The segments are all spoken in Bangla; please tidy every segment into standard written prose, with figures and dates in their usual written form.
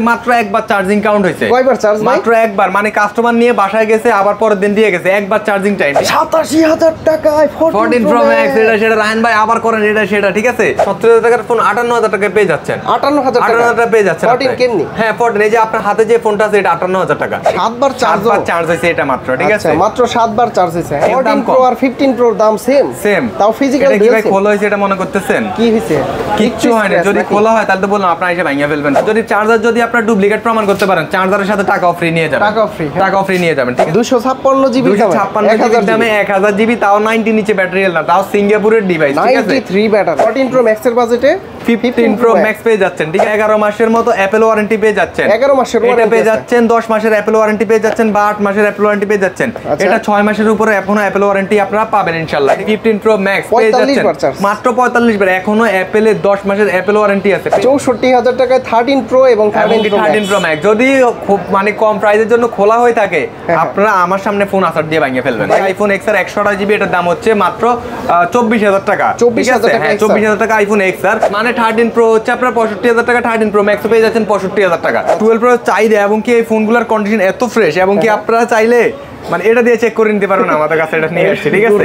মাত্র একবার চার্জিং কাউন্ট হয়েছে। কয়বার চার্জ? মাত্র একবার, মানে কাস্টমার নিয়ে বাসায় গেছে আবার পরের দিন দিয়ে গেছে, একবার চার্জিং টাইম। ৮৭,০০০ টাকায় 14 Pro Max এটা সেটা রায়হান ভাই আবার করেন এটা সেটা, ঠিক আছে? 70,000 টাকার ফোন 58,000 টাকায় পেয়ে যাচ্ছেন। ৫৮,০০০ টাকা পেয়ে যাচ্ছেন। 14 কেমনি? হ্যাঁ 14, এই যে আপনার হাতে যে ফোনটা আছে এটা 58,000 টাকা। 7বার চার্জ হয়েছে এটা মাত্র, ঠিক আছে? মাত্র 7বার চার্জ হয়েছে। 14 Pro আর 15 Pro দাম সেম। তাও ফিজিক্যাল এটা কি ভাই খোলা হয়েছে এটা মনে করতেছেন? কি হইছে? কিচ্ছু হয় না। যদি খোলা হয় তাহলে তো বললাম আপনারা এসে ভাঙিয়ে ফেলবেন। যদি চার্জার যদি আপনারা ডুপ্লিকেট প্রমাণ করতে পারেন, চার্জারের সাথে টাকা ফ্রি নিয়ে যাবেন। টাকা ফ্রি নিয়ে যাবেন, ঠিক আছে? 256 জিবি দামে 256 দামে 1000 জিবি, তাও 90 নিচে ব্যাটারি না, তাও সিঙ্গাপুরের ডিভাইস, ঠিক আছে? 93 ব্যাটারি। 14 Pro Max এর বাজেটে 15 Pro Max পেয়ে যাচ্ছেন, ঠিক আছে? 11 মাসের মতো অ্যাপল ওয়ারেন্টি পেয়ে যাচ্ছেন। 11 মাসের ওয়ারেন্টি পেয়ে যাচ্ছেন, 10 মাসের অ্যাপল ওয়ারেন্টি পেয়ে যাচ্ছেন, বা 8 মাসের অ্যাপল ওয়ারেন্টি পেয়ে যাচ্ছেন। এটা 6 মাসের উপরে এখনো অ্যাপল ওয়ারেন্টি আপনারা পাবেন ইনশাআল্লাহ। 15 Pro Max পেয়ে যাচ্ছেন মাত্র 45 বার, এখনো অ্যাপলে 10 মাসের অ্যাপল ওয়ারেন্টি আছে। ৬৪,০০০ টাকায় 13 Pro এবং 13 Pro Max যদি খুব মানে কম প্রাইসের জন্য খোলা হয়ে থাকে, আপনারা আমার সামনে ফোন আসার দিয়ে ভাঙিয়ে ফেলবেন। আইফোন XR 128 জিবি এটার দাম হচ্ছে মাত্র 24,000 টাকা। 24,000 টাকা আইফোন XR, মানে 13 Pro হচ্ছে আপনার 65,000 টাকা, 13 Pro Max পেয়ে যাচ্ছেন 65,000 টাকা। 12 Pro চাইলে এবং কি এই ফোনগুলোর কন্ডিশন এত ফ্রেশ এবং কি আপনারা চাইলে মানে এটা দিয়ে চেক করে নিতে পারবেন, আমাদের কাছে এটা নিয়ে আসছে, ঠিক আছে?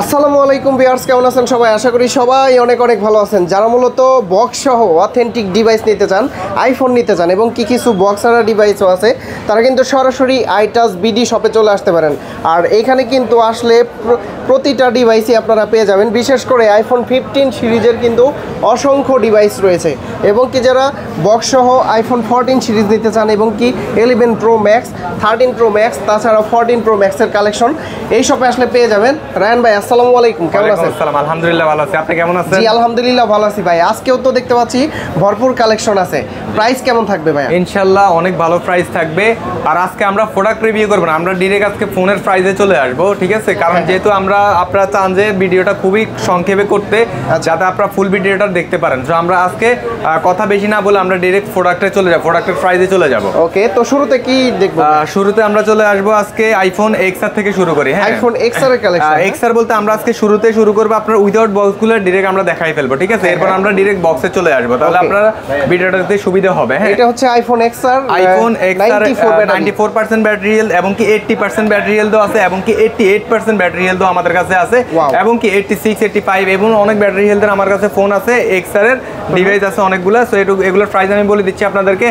আসসালামু আলাইকুম ভিউয়ার্স, কেমন আছেন সবাই? আশা করি সবাই অনেক ভালো আছেন। যারা মূলত বক্স সহ অথেন্টিক ডিভাইস নিতে চান, আইফোন নিতে চান এবং কিছু বক্স ছাড়া ডিভাইসও আছে, তারা কিন্তু সরাসরি আইটাস বিডি শপে চলে আসতে পারেন। আর এখানে কিন্তু আসলে প্রতিটা ডিভাইসই আপনারা পেয়ে যাবেন। বিশেষ করে আইফোন 15 সিরিজের কিন্তু অসংখ্য ডিভাইস রয়েছে এবং কি যারা বক্স সহ আইফোন 14 সিরিজ নিতে চান এবং কি 11 Pro Max, 13 Pro Max, তাছাড়া 14 Pro Max এর কালেকশন এই শপে আসলে পেয়ে যাবেন। রায়হান ভাই আসসালামু আলাইকুম, কেমন আছেন? আসসালাম, আলহামদুলিল্লাহ ভালো আছি। আপনি কেমন আছেন? জি আলহামদুলিল্লাহ ভালো আছি ভাই। আজকেও তো দেখতে পাচ্ছি ভরপুর কালেকশন আছে, প্রাইস কেমন থাকবে ভাই? ইনশাআল্লাহ অনেক ভালো প্রাইস থাকবে। আর আজকে আমরা প্রোডাক্ট রিভিউ করব না, আমরা ডাইরেক্ট আজকে ফোনের প্রাইসে চলে আসব, ঠিক আছে? কারণ যেহেতু আপনারা চান যে ভিডিওটা খুবই সংক্ষেপে করতে, যাতে আপনারা ফুল ভিডিওটা দেখতে পারেন, তো আমরা আজকে কথা বেশি না বলে আমরা ডাইরেক্ট প্রোডাক্টে চলে যাব, প্রোডাক্টের প্রাইসে চলে যাব। ওকে, তো শুরুতে কি দেখব? শুরুতে আমরা চলে আসব আজকে আইফোন XR থেকে শুরু করি। হ্যাঁ, আইফোন XR এর কালেকশন। XR বলতে আমরা আজকে শুরুতে শুরু করব আপনার উইদাউট বক্সগুলো ডাইরেক্ট আমরা দেখাই ফেলবো, ঠিক আছে? এরপর আমরা ডাইরেক্ট বক্সে চলে আসব, তাহলে আপনারা ভিডিওটাতে সুবিধা হবে। হ্যাঁ, এটা হচ্ছে আইফোন XR 94% ব্যাটারি হেলথ এবং কি 80% ব্যাটারি হেলথ আছে এবং কি 88% ব্যাটারি হেলথ আমাদের কাছে আছে এবং কি 86, 85 এবং অনেক ব্যাটারি হেলথের আমার কাছে ফোন আছে। XR এর ডিভাইস আছে অনেকগুলো। সো এগুলোর প্রাইস আমি বলে দিচ্ছি আপনাদেরকে।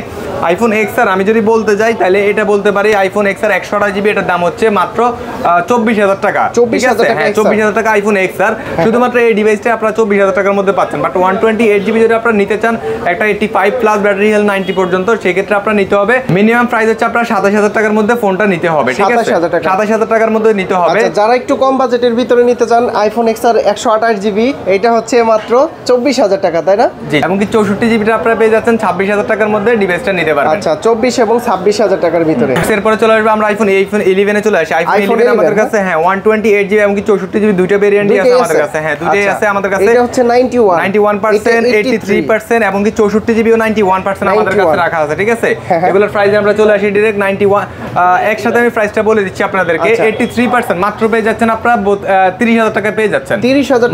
আইফোন XR আমি যদি বলতে যাই তাহলে এটা বলতে পারি আইফোন XR 128 জিবি এটার দাম হচ্ছে মাত্র 24,000 টাকা। 24,000 টাকা আইফোন XR। শুধুমাত্র এই ডিভাইসটা আপনারা 24,000 টাকার মধ্যে পাচ্ছেন। বাট 128 জিবি যদি আপনারা নিতে চান, একটা 85 প্লাস ব্যাটারি হেলথ 90 পর্যন্ত, সেক্ষেত্রে আপনারা নিতে হবে মিনিমাম প্রাইস হচ্ছে আপনার 27,000 টাকার মধ্যে ফোনটা নিতে হবে, ঠিক আছে? 27,000 টাকার মধ্যে নিতে হবে। যারা একটু কম বাজেটের ভিতরে নিতে চান আইফোন XR 128 জিবি, এটা হচ্ছে মাত্র 24,000 টাকা, তাই না? জি, এবং কি 64 জিবিটা আপনারা পেয়ে যাচ্ছেন 26,000 টাকার মধ্যে ডিভাইসটা নিতে পারবেন। আচ্ছা, 24 এবং 26,000 টাকার ভিতরে। এরপরে চলে আসবে আমরা আইফোন 11 এ চলে আসি। আইফোন 11 আমাদের কাছে 128 জিবি এবং কি 64 জিবি দুইটা ভেরিয়েন্টই আছে আমাদের কাছে। হ্যাঁ, দুইটাই আছে আমাদের কাছে। এটা হচ্ছে 91%, 83% এবং কি 64 জিবিও 91% আমাদের কাছে রাখা আছে, ঠিক আছে? এগুলোর প্রাইসে আমরা চলে আসি ডাইরেক্ট 91। একসাথে আমি প্রাইসটা বলে দিচ্ছি আপনাদেরকে। 83% মাত্র পেয়ে যাচ্ছেন আপনারা 30,000 টাকা পেয়ে যাচ্ছেন। 30,000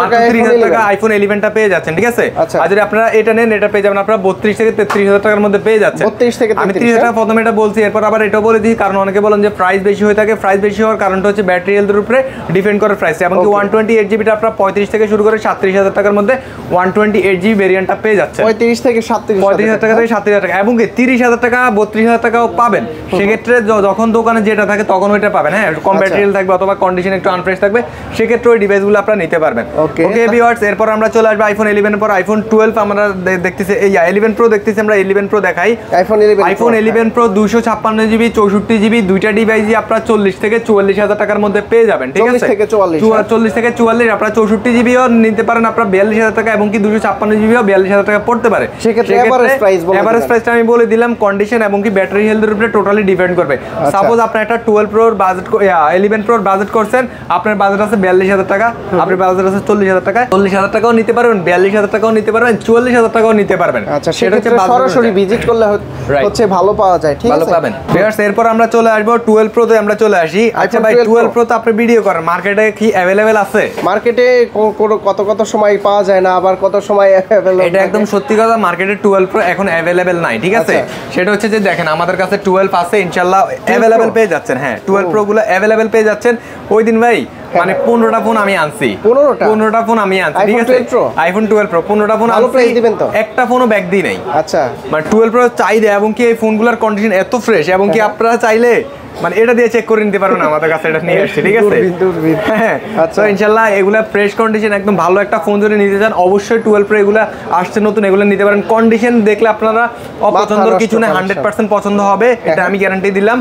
টাকা আইফোন 11 টা পেয়ে যাচ্ছেন, ঠিক আছে? আর যদি আপনারা এটা নেন, এটা পেয়ে যাবেন আপনারা 32 থেকে 33,000 টাকার মধ্যে পেয়ে যাচ্ছেন। 32 থেকে 33। আমি 30,000 টাকা প্রথমে এটা বলছি, এরপর আবার এটাও বলে দিই, কারণ অনেকে বলেন যে প্রাইস বেশি হয়ে থাকে। প্রাইস বেশি হওয়ার কারণটা হচ্ছে ব্যাটারি হেলথের উপরে ডিপেন্ড করে প্রাইস। এবং কি 128 জিবিটা আপনারা 35 থেকে শুরু করে 37,000 টাকার মধ্যে 128 জিবি ভেরিয়েন্টটা পেয়ে যাচ্ছে 35 থেকে 37,000 টাকা থেকে 37,000 টাকা এবং কি 30,000 টাকা 32,000 টাকাও পাবেন। সেক্ষেত্রে যখন দোকানে যেটা থাকে তখন ওইটা পাবেন। হ্যাঁ, কম ব্যাটারি হেলথ থাকবে অথবা কন্ডিশন একটু আনফ্রেশ থাকবে, সেক্ষেত্রে ওই ডিভাইসগুলো আপনারা নিতে পারবেন। ওকে ভিউয়ার্স, এরপর আমরা চলে আসবো আইফোন 11 এর পর আইফোন 12 আমরা দেখতেছি। এই 11 প্রো দেখতেছি আমরা। 11 প্রো দেখাই। আইফোন 11 প্রো 256 জিবি 64 জিবি দুইটা ডিভাইসই আপনারা 40 থেকে 44,000 টাকার মধ্যে পেয়ে যাবেন, ঠিক আছে? 40 থেকে 44, আপনারা 64 জিবিও নিতে পারেন আপনারা 42,000 টাকা, এবং কি 256 জিবিও 42,000 টাকা পড়তে পারে। সেক্ষেত্রে এভারেজ প্রাইসটা আমি বলে দিলাম, কন্ডিশন এবং কি ব্যাটারি হেলথের উপরে টোটালি ডিপেন্ড করবে। সাপোজ আপনার একটা 12 প্রোর বাজেট 11 প্রোর বাজেট করছেন, আপনার বাজেট আছে 42,000 টাকা, আপনার বাজেট আছে 40,000 টাকা, 40,000 টাকাও নিতে পারবেন, 42,000 টাকাও নিতে পারবেন, 44,000 টাকাও নিতে পারবেন। আচ্ছা, সেটা হচ্ছে সরাসরি ভিজিট করলে হচ্ছে ভালো পাওয়া যায়, ঠিক আছে, ভালো পাবেন। ভিউয়ার্স, এরপর আমরা চলে আসবো 12 প্রো তে, আমরা চলে আসি। আচ্ছা ভাই, 12 প্রো তো আপনি ভিডিও করেন, মার্কেটে কি अवेलेबल আছে? মার্কেটে কত সময় পাওয়া যায় না, আবার কত সময় अवेलेबल? এটা একদম সত্যি কথা, মার্কেটে 12 প্রো এখন अवेलेबल নাই, ঠিক আছে। সেটা হচ্ছে যে দেখেন আমাদের কাছে 12 আছে, ইনশাআল্লাহ अवेलेबल পেয়ে যাচ্ছেন। হ্যাঁ, 12 প্রো গুলো अवेलेबल পেয়ে যাচ্ছেন। ওই দিন ভাই মানে 15টা ফোন আমি আনছি, 15টা ফোন আমি আনছি, ঠিক আছে, আইফোন 12 প্রো 15টা ফোন আনছি, একটা ফোনও ব্যাক দিই নাই। আচ্ছা, মানে 12 প্রো চাহিদা এবং কি এই ফোনগুলোর কন্ডিশন এত ফ্রেশ, এবং কি আপনারা চাইলে মানে এটা দিয়ে চেক করে নিতে পারবেন, আমাদের কাছে এটা নিয়ে আসছে, ঠিক আছে। হ্যাঁ, আচ্ছা, ইনশাআল্লাহ এগুলা ফ্রেশ কন্ডিশন, একদম ভালো একটা ফোন যদি নিতে চান অবশ্যই 12 প্রো এগুলা আসছে নতুন, এগুলো নিতে পারেন। কন্ডিশন দেখলে আপনারা অপছন্দের কিছু না, 100% পছন্দ হবে, এটা আমি গ্যারান্টি দিলাম,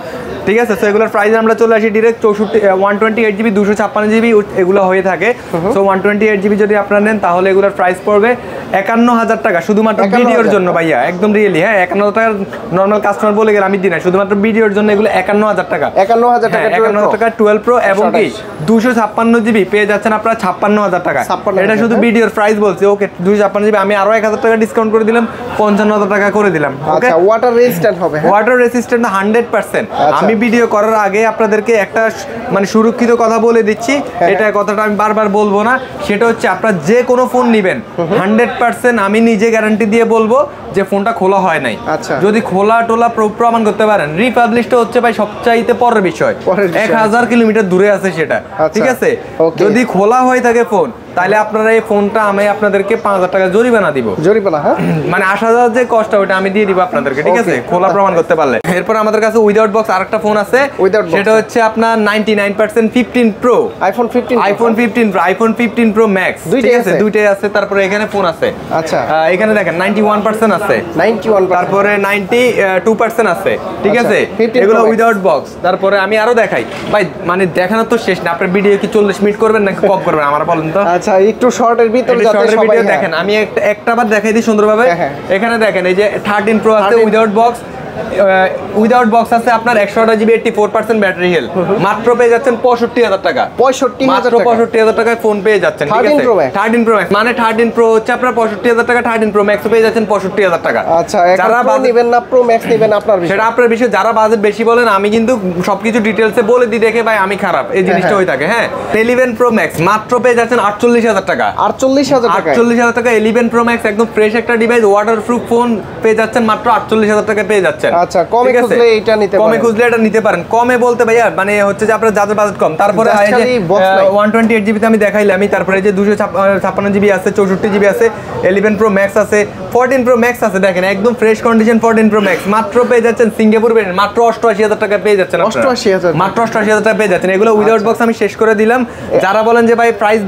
ঠিক আছে। সো এগুলোর প্রাইস আমরা চলে আসি ডিরেক্ট 128 জিবি 256 জিবি এগুলো হয়ে থাকে। সো 128 জিবি যদি আপনারা নেন তাহলে এগুলোর প্রাইস পড়বে 51,000 টাকা শুধুমাত্র ভিডিওর জন্য ভাইয়া, একদম রিয়েলি। হ্যাঁ, 51,000 টাকা নরমাল কাস্টমার বলে গেলে আমি দিই না, শুধুমাত্র ভিডিওর জন্য এগুলো 51,000 টাকা। 51,000 টাকা 51,000 টাকা 12 প্রো, এবং কি 256 জিবি পেয়ে যাচ্ছেন আপনারা 56,000 টাকা। এটা শুধু ভিডিওর প্রাইস বলছি, ওকে। 256 জিবি আমি আরো 1,000 টাকা ডিসকাউন্ট করে দিলাম, 55,000 টাকা করে দিলাম। আচ্ছা, ওয়াটার রেজিস্ট্যান্ট হবে? Water resistant 100%। আমি ভিডিও করার আগে আপনাদেরকে একটা মানে সুরক্ষিত কথা বলে দিচ্ছি, এটা কথাটা আমি বারবার বলবো না, সেটা হচ্ছে আপনারা যে কোনো ফোন নেবেন 100% আমি নিজে গ্যারান্টি দিয়ে বলবো যে ফোনটা খোলা হয় নাই। যদি খোলা টোলা প্রমাণ করতে পারেন, রিপাবলিশটা হচ্ছে ভাই সবচাইতে পরের বিষয়, 1000 কিলোমিটার দূরে আছে সেটা, ঠিক আছে। যদি খোলা হয়ে থাকে ফোন, তাহলে আপনারা এই ফোনটা আমি আপনাদেরকে 5,000 টাকা জরিমানা দিব, জরিমানা। হ্যাঁ, মানে 80,000 যে কষ্ট ওটা আমি দিয়ে দিব আপনাদেরকে, ঠিক আছে, খোলা প্রমাণ করতে পারলে। এরপর আমাদের কাছে উইদাউট বক্স আরেকটা ফোন আছে, সেটা হচ্ছে আপনার 99% 15 প্রো, আইফোন 15 প্রো ম্যাক্স, ঠিক আছে, দুইটাই আছে। তারপরে এখানে ফোন আছে, আচ্ছা, এখানে দেখেন 91% আছে, 91, তারপরে 92% আছে, ঠিক আছে, এগুলো উইদাউট বক্স। তারপরে আমি আরো দেখাই ভাই, মানে দেখানোর তো শেষ না, আপনার ভিডিও কি 40 মিনিট করবেন নাকি কম করবেন আমার বলেন তো? আচ্ছা, একটু শর্টের ভিতরে যাতে সবাই দেখেন, আমি একটা বার দেখাই দিই সুন্দরভাবে। এখানে দেখেন এই যে 13 প্রো আছে উইদাউট বক্স, উইদাউট বক্স আছে আপনার 128 জিবি 84% ব্যাটারি হেলথ, মাত্র পেয়ে যাচ্ছেন 65,000 টাকা, 65,000 টাকায় ফোন পেয়ে যাচ্ছেন, ঠিক আছে। 13 প্রো ম্যাক্স মানে 13 প্রো হচ্ছে আপনার 65,000 টাকা, 13 প্রো ম্যাক্স পেয়ে যাচ্ছেন 65,000 টাকা। আচ্ছা, যারা নেবেন না প্রো ম্যাক্স নেবেন আপনার বিষয়, সেটা আপনার বিষয়। যারা বাজেট বেশি বলেন, আমি কিন্তু সবকিছু ডিটেইলসে বলে দিই, দেখে ভাই আমি খারাপ, এই জিনিসটা হয়ে থাকে। হ্যাঁ, 11 প্রো ম্যাক্স মাত্র পেয়ে যাচ্ছেন 48,000 টাকা, 48,000 টাকা 11 প্রো ম্যাক্স, একদম ফ্রেশ একটা ডিভাইস, ওয়াটারপ্রুফ ফোন পেয়ে যাচ্ছেন মাত্র 48,000 টাকা পেয়ে যাচ্ছেন। আচ্ছা, কমে খুঁজলে এটা নিতে পারেন, কমে খুঁজলে এটা নিতে পারেন। কমে বলতে ভাইয়া মানে হচ্ছে যে আপনার যাদের বাজেট কম, তারপরে 128 জিবি আমি দেখাইলাম, তারপরে যে 256 জিবি আছে, 64 জিবি আছে, 11 প্রো ম্যাক্স আছে, 14 প্রো ম্যাক্স আছে, দেখেন একদম ফ্রেশ কন্ডিশন 14 প্রো ম্যাক্স মাত্র পেয়ে যাচ্ছেন সিঙ্গাপুর ভেরিয়েন্ট, মাত্র 88,000 টাকা পেয়ে যাচ্ছেন, 88,000, মাত্র 88,000 টাকা পেয়ে যাচ্ছেন। এগুলো উইদাউট বক্স আমি শেষ করে দিলাম। যারা বলেন যে ভাই প্রাইস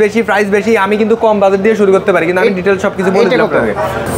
বেশি, আমি কিন্তু কম বাজেট দিয়ে শুরু করতে পারি, কিন্তু আমি ডিটেইলস সবকিছু বলে দিলাম আপনাদের।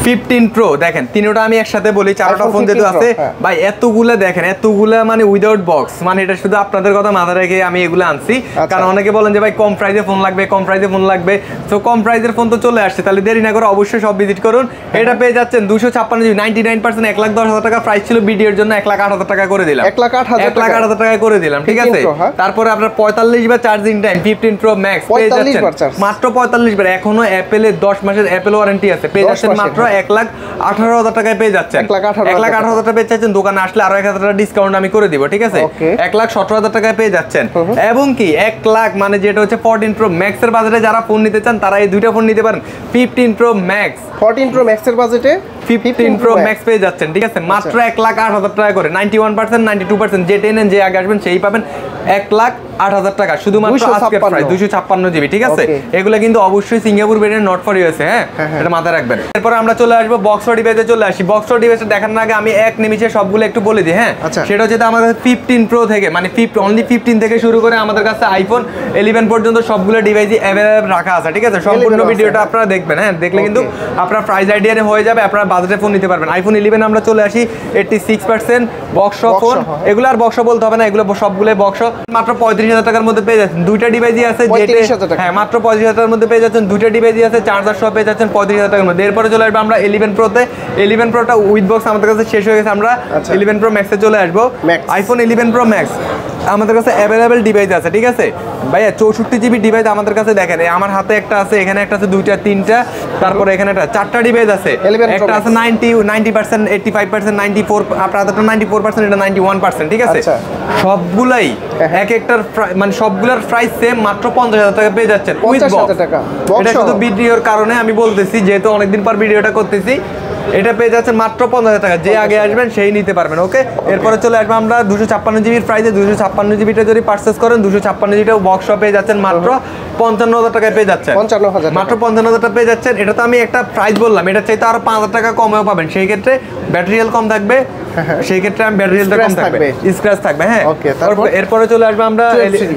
15 প্রো দেখেন, তিনটা আমি একসাথে বলি, চারটা ফোন যেহেতু আছে ভাই, এতগুলা দেখেন, এতগুলা মানে উইদাউট বক্স, মানে এটা শুধু আপনাদের কথা মাথায় রেখে আমি এগুলো আনছি, কারণ অনেকে বলেন যে ভাই কম প্রাইসে ফোন লাগবে, কম প্রাইসে ফোন লাগবে। তো কম প্রাইসের ফোন তো চলে আসছে, তাহলে দেরি না করে অবশ্যই সব ভিজিট করুন। এটা পেয়ে যাচ্ছেন 256 জিবি 99%, 1,10,000 টাকা প্রাইস ছিল, ভিডিওর জন্য 1,08,000 টাকা করে দিলাম, 1,08,000 টাকা করে দিলাম, ঠিক আছে। তারপরে আপনার 45 বার চার্জিং টাইম 15 প্রো ম্যাক্স পেয়ে যাচ্ছেন মাত্র 45 বার, এখনো অ্যাপেলের 10 মাসের অ্যাপেল ওয়ারেন্টি আছে, পেয়ে যাচ্ছেন মাত্র 1,18,000 টাকায় পেয়ে যাচ্ছেন, 1,18,000 টাকা পেয়ে যাচ্ছেন। দোকানে আসলে আরো 1,000 টাকা ডিসকাউন্ট আমি করে দিব, ঠিক আছে, 1,17,000 টাকায় পেয়ে যাচ্ছেন। এবং কি 1 লাখ মানে যেটা হচ্ছে 14 প্রো ম্যাক্স এর বাজেটে যারা ফোন নিতে চান, তারা এই দুইটা ফোন নিতে পারেন। 15 প্রো ম্যাক্স, 14 প্রো ম্যাক্স এর বাজেটে 15 প্রো ম্যাক্স পেয়ে যাচ্ছেন, ঠিক আছে, মাত্র 1,08,000 টাকা করে, 91% 92%, যে টেনেন যে আগে আসবেন সেই পাবেন 1,08,000 টাকা, শুধুমাত্র আজকের প্রাইস 256 জিবি, ঠিক আছে। এগুলো কিন্তু অবশ্যই Singapore variant, not for USA, হ্যাঁ, এটা মাথায় রাখবেন। এরপর আমরা চলে আসবো বক্সর ডিভাইসে চলে আসি। বক্সর ডিভাইসে দেখার আগে আমি এক নিমিষে সবগুলো একটু বলে দিই, হ্যাঁ। সেটা হচ্ছে আমাদের 15 প্রো থেকে মানে অনলি 15 থেকে শুরু করে আমাদের কাছে আইফোন 11 পর্যন্ত সবগুলো ডিভাইসই অ্যাভেলেবল রাখা আছে, ঠিক আছে। সম্পূর্ণ ভিডিওটা আপনারা দেখবেন, হ্যাঁ, দেখলে কিন্তু আপনার প্রাইস আইডিয়া হয়ে যাবে, আপনারা বাজেটে ফোন নিতে পারবেন। আইফোন 11 আমরা চলে আসি 86% বক্স ফোন, এগুলো আর বক্স বলতে হবে না, এগুলো সবগুলো বক্স। মাত্র 35,000 টাকার মধ্যে পেয়ে যাচ্ছেন। দুইটা ডিভাইসই আছে, হ্যাঁ মাত্র 35,000 টাকার মধ্যে পেয়ে যাচ্ছেন। দুইটা ডিভাইসই আছে, চার্জার সহ পেয়ে যাচ্ছেন 35,000 টাকার মধ্যে। এরপরে চলে আসবে আমরা 11 প্রোতে। 11 প্রোটা উইথ বক্স আমাদের কাছে শেষ হয়ে গেছে, আমরা 11 প্রো ম্যাক্সে চলে আসবো। আইফোন 11 প্রো ম্যাক্স আমাদের কাছে অ্যাভেলেবেল ডিভাইস আছে, ঠিক আছে ভাইয়া। 64 জিবি ডিভাইস আমাদের কাছে দেখেন, আমার হাতে একটা আছে, এখানে একটা আছে, দুইটা তিনটা, তারপরে এখানে একটা চারটা ডিভাইস আছে। একটা আছে 90%, 85%, 94, আপনাদের 94%, এটা 91%, ঠিক আছে। সবগুলাই এক একটার মানে সবগুলোর প্রাইস সেম, মাত্র 50,000 টাকা পেয়ে যাচ্ছেন উইথ বক্স। এটা শুধু ভিডিওর কারণে আমি বলতেছি, যেহেতু অনেকদিন পর ভিডিওটা করতেছি। এটা পেয়ে যাচ্ছেন মাত্র 50,000 টাকা, যে আগে আসবেন সেই নিতে পারবেন। ওকে, এরপরে চলে আসবো আমরা 256 জিবির প্রাইসে। 256 জিবিটা যদি পারচেস করেন, 256 জিবিটা বক্স পেয়ে যাচ্ছেন মাত্র 55,000 টাকায় পেয়ে যাচ্ছেন। মাত্র 55,000 টাকা পেয়ে যাচ্ছেন। এটা তো আমি একটা প্রাইস বললাম, এটা চাইতে আরো 5,000 টাকা কমেও পাবেন। সেই ক্ষেত্রে ব্যাটারি হেলথ কম থাকবে, সেই ক্ষেত্রে আমি ব্যাটারি হেলথ কম থাকবে, স্ক্র্যাচ থাকবে। হ্যাঁ, এরপরে চলে আসবে আমরা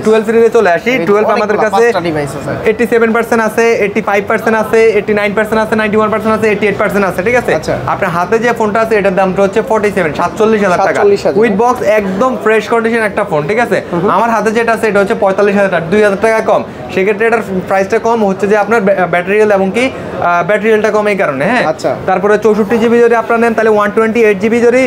12 সিরিজে চলে আসি। 12 আমাদের কাছে 87% আছে, 85% আছে, 89% আছে, 91% আছে, 88% আছে, ঠিক আছে। আপনার হাতে যে ফোনটা আছে এটার দামটা হচ্ছে 47,000 টাকা উইথ বক্স, একদম ফ্রেশ কন্ডিশন একটা ফোন, ঠিক আছে। আমার হাতে যেটা আছে এটা হচ্ছে 45,000 টাকা, 2,000 টাকা কম। সেক্ষেত্রে এটার প্রাইসটা কম হচ্ছে যে আপনার ব্যাটারি হেলথ এবং কি ব্যাটারি হেলথটা কম এই কারণে। হ্যাঁ, তারপরে 64 জিবি যদি আপনার নেন তাহলে 128 জিবি যদি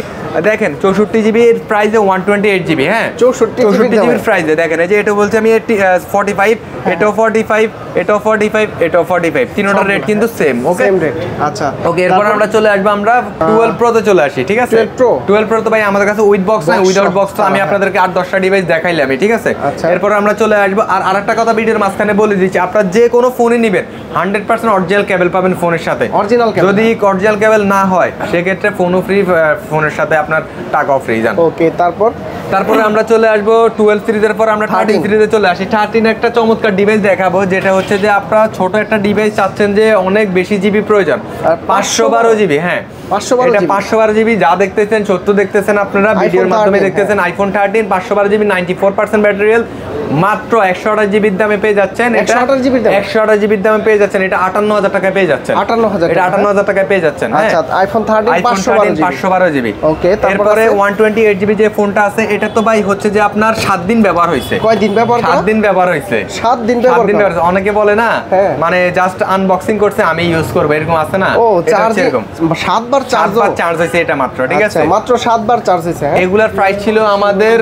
দেখেন, 64 জিবি এর প্রাইসে 128 জিবি। হ্যাঁ, 64 জিবির প্রাইসে দেখেন, এই যে এটা বলছে আমি 45, এটাও 45, এটাও 45, এটাও 45, তিনটার রেট কিন্তু সেম। ওকে, আচ্ছা ওকে। এরপর আমরা চলে আসবো আমরা 12 প্রো তে চলে আসি, ঠিক আছে। 12 প্রো তো ভাই আমাদের কাছে উইথ বক্স নাই, উইদাউট বক্স তো আমি আপনাদেরকে 8-10টা ডিভাইস দেখাইলাম, ঠিক আছে। এরপর আমরা চলে আসবো, আর আরেকটা কথা ভিডিওর মাঝখানে বলে দিচ্ছি, আপনারা যে কোনো ফোনই নেবেন 100% অরিজিনাল কেবল পাবেন ফোনের সাথে। যদি অরিজিনাল কেবল না হয় সেক্ষেত্রে ফোনও ফ্রি, ফোনের সাথে আপনার টাকাও ফ্রি। জান, ওকে। তারপরে আমরা চলে আসবো 12 সিরিজের পর আমরা 13 সিরিজে চলে আসি। 13 একটা চমৎকার ডিভাইস দেখাবো, যেটা হচ্ছে যে আপনারা ছোট একটা ডিভাইস চাচ্ছেন যে অনেক বেশি জিবি প্রয়োজন, 512 জিবি। হ্যাঁ, 512 জিবি যা দেখতেছেন সত্য দেখতেছেন, আপনারা ভিডিওর মাধ্যমে দেখতেছেন। আইফোন 13 512 জিবি, 94% ব্যাটারি হেলথ, মাত্র 128 জিবির দামে পেয়ে যাচ্ছেন। 128 জিবির দামে পেয়ে যাচ্ছেন। এটা 58,000 টাকায় পেয়ে যাচ্ছেন। এটা 58,000 টাকায় পেয়ে যাচ্ছেন। আচ্ছা, আইফোন 13 512 জিবি। ওকে, তারপরে 128 জিবি যে ফোনটা আছে এটা তো ভাই হচ্ছে যে আপনার 7 দিন ব্যবহার হয়েছে। কয়দিন ব্যবহার? 7 দিন ব্যবহার হয়েছে। 7 দিন ব্যবহার। অনেকে বলে না, মানে জাস্ট আনবক্সিং করছে আমি ইউজ করব, এরকম আছে না। ও, চার্জ এরকম 7 বার চার্জ হয়েছে এটা মাত্র, ঠিক আছে। মাত্র 7 বার চার্জ হয়েছে। এগুলার প্রাইস ছিল আমাদের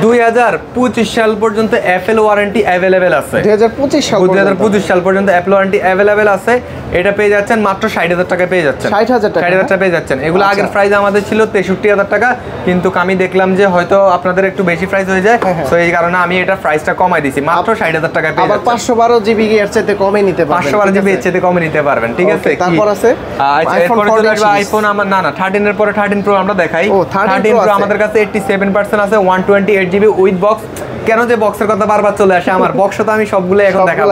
2025 সাল পর্যন্ত অ্যাপল ওয়ারেন্টি अवेलेबल আছে। 2025 সাল পর্যন্ত অ্যাপল ওয়ারেন্টি अवेलेबल আছে। এটা পেয়ে যাচ্ছেন মাত্র 60,000 টাকায় পেয়ে যাচ্ছেন। 60,000 টাকা পেয়ে যাচ্ছেন। এগুলো আগের প্রাইস আমাদের ছিল 63,000 টাকা, কিন্তু আমি দেখলাম যে হয়তো আপনাদের একটু বেশি প্রাইস হয়ে যায়, সো এই কারণে আমি এটা প্রাইসটা কমাই দিছি, মাত্র 60,000 টাকায় পেয়ে যাচ্ছেন। 512 জিবি এর চাইতে কমে নিতে পারবেন, 512 জিবি এর চাইতে কমে নিতে পারবেন, ঠিক আছে। তারপর আছে আইফোন আইফোন আমার না 13 এর পরে 13 প্রো আমরা দেখাই। 13 প্রো আমাদের কাছে 87% আছে, 128 জিবি উইথ বক্স। কেন যে বক্সের কথা বারবার চলে আসে, আমার বক্স তো আমি সবগুলো এখন দেখাবো।